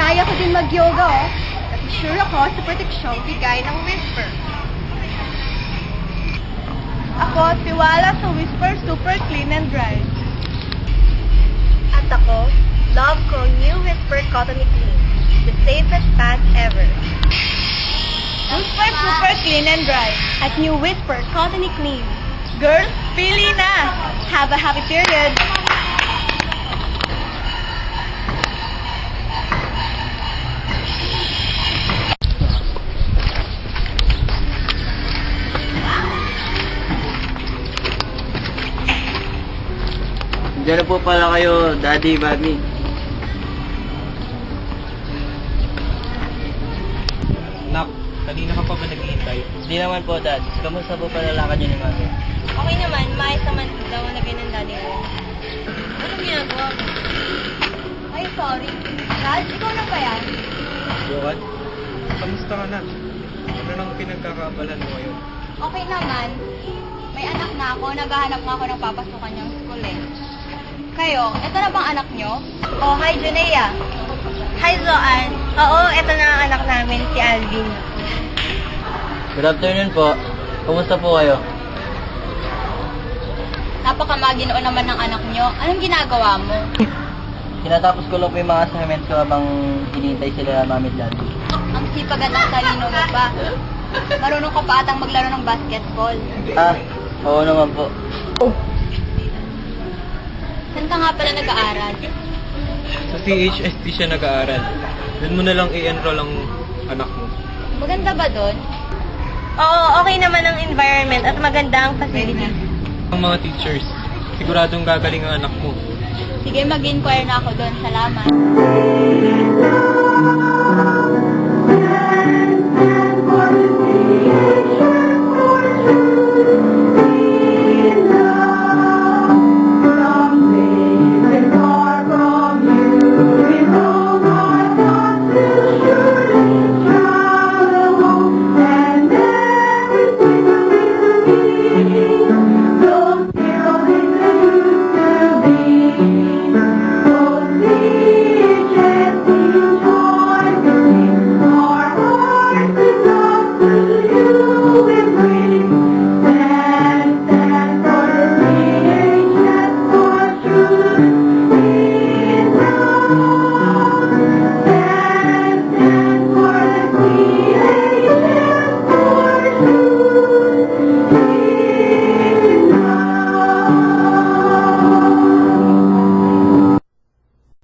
Kaya ko din mag-yoga, oh. At sure ako sa proteksyong bigay ng Whisper. Ako, tiwala sa Whisper Super Clean and Dry. At ako, love ko new Whisper Cotton Clean. The safest pants ever. Whisper Super Clean and Dry. At new Whisper Cotton Clean. Girls, pili na! Have a happy period! Diyan na po pala kayo, Daddy, Mami. Nak, kanina ka pa ba naghihintay? Hindi naman po, Dad. Kamusta po pala lakad niyo ni Mami? Okay naman, maayos naman daw na ng daddy ko. Anong ginagawa mo? Ay, sorry. Dad, ikaw na ba yan? Johan, kamusta ka na? Ano nang pinagkakabalan mo ngayon? Okay naman. May anak na ako, naghahanap nga ako ng papasukan niyang school eh. Kayo, ito na bang anak niyo? Oh, hi Junea. Hi Zoan. Oo, ito na ang anak namin, si Alvin. Good afternoon po. Kumusta po kayo? Napakamaginoon naman ng anak niyo. Anong ginagawa mo? Tinatapos ko lang po yung mga assignments ko habang hinihintay sila Mami at Daddy. Ang sipag at ang talino mo pa. Marunong ka pa atang maglaro ng basketball. Ah, oo naman po. Saan ka nga pala nag-aaral? Sa CHST siya nag-aaral. Doon mo na lang i-enroll ang anak mo. Maganda ba doon? Oo, okay naman ang environment at maganda ang facilities. Ang mga teachers, siguradong gagaling ang anak mo. Sige, mag-inquire na ako doon. Salamat.